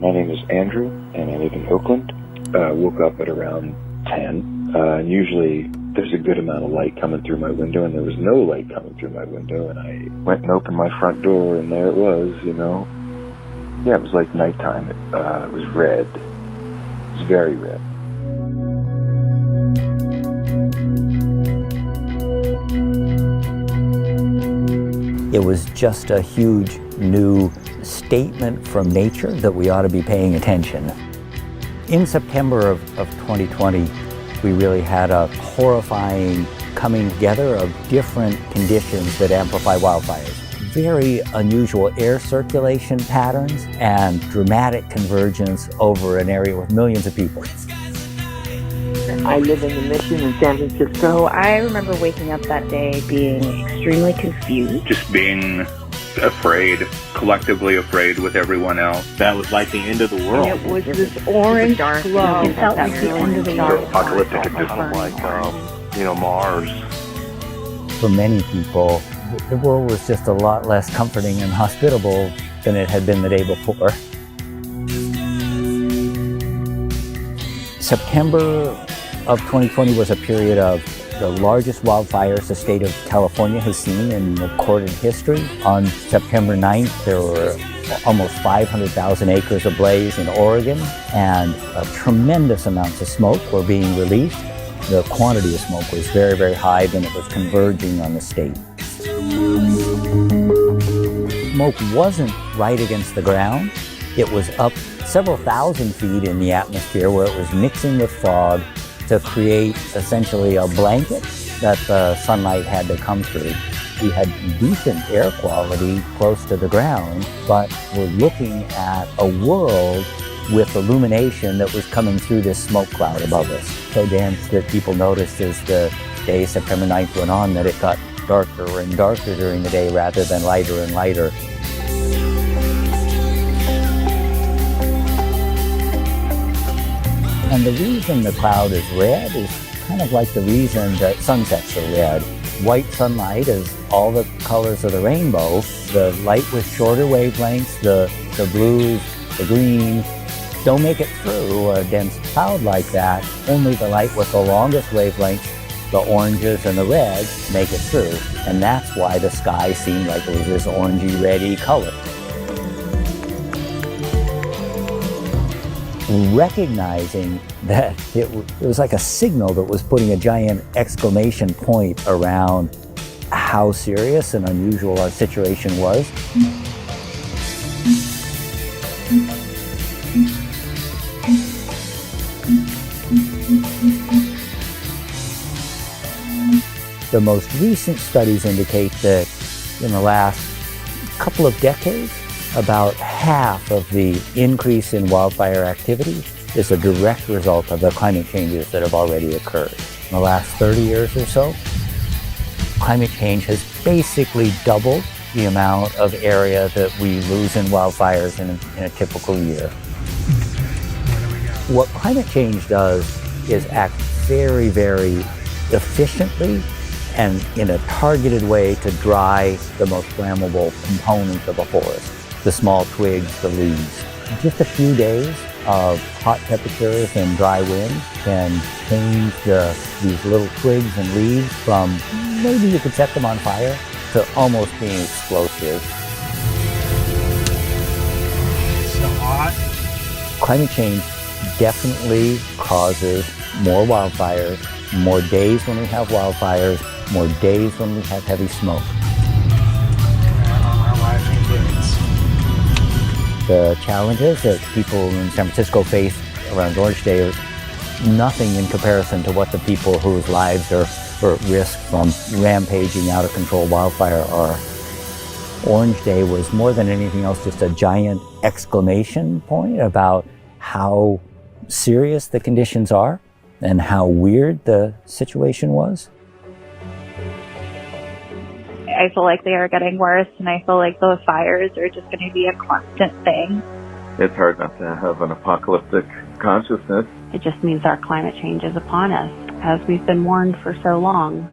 My name is Andrew, and I live in Oakland. Woke up at around 10. Usually there's a good amount of light coming through my window, and there was no light coming through my window, and I went and opened my front door, and there it was, you know. Yeah, it was like nighttime. It was red. It was very red. It was just a huge new statement from nature that we ought to be paying attention. In September of 2020, we really had a horrifying coming together of different conditions that amplify wildfires. Very unusual air circulation patterns and dramatic convergence over an area with millions of people. I live in the Mission in San Francisco. I remember waking up that day being extremely confused. Just being afraid, collectively afraid with everyone else. That was like the end of the world. It was this orange glow. It felt like the end of the world. Apocalyptic conditions like, Mars. For many people, the world was just a lot less comforting and hospitable than it had been the day before. September of 2020 was a period of the largest wildfires the state of California has seen in recorded history. On September 9th, there were almost 500,000 acres ablaze in Oregon, and tremendous amounts of smoke were being released. The quantity of smoke was very, very high, and it was converging on the state. Smoke wasn't right against the ground. It was up several thousand feet in the atmosphere where it was mixing with fog to create essentially a blanket that the sunlight had to come through. We had decent air quality close to the ground, but we're looking at a world with illumination that was coming through this smoke cloud above us. So dense that people noticed as the day, September 9th, went on, that it got darker and darker during the day rather than lighter and lighter. And the reason the cloud is red is kind of like the reason that sunsets are red. White sunlight is all the colors of the rainbow. The light with shorter wavelengths, the blues, the greens, don't make it through a dense cloud like that. Only the light with the longest wavelengths, the oranges and the reds, make it through. And that's why the sky seemed like it was this orangey, reddy color. Recognizing that it was like a signal that was putting a giant exclamation point around how serious and unusual our situation was. The most recent studies indicate that in the last couple of decades, about half of the increase in wildfire activity is a direct result of the climate changes that have already occurred. In the last 30 years or so, climate change has basically doubled the amount of area that we lose in wildfires in a typical year. What climate change does is act very, very efficiently and in a targeted way to dry the most flammable components of a forest. The small twigs, the leaves. Just a few days of hot temperatures and dry winds can change these little twigs and leaves from maybe you could set them on fire to almost being explosive. So hot. Climate change definitely causes more wildfires, more days when we have wildfires, more days when we have heavy smoke. The challenges that people in San Francisco face around Orange Day are nothing in comparison to what the people whose lives are at risk from rampaging out of control wildfire are. Orange Day was more than anything else just a giant exclamation point about how serious the conditions are and how weird the situation was. I feel like they are getting worse, and I feel like those fires are just going to be a constant thing. It's hard not to have an apocalyptic consciousness. It just means our climate change is upon us, as we've been warned for so long.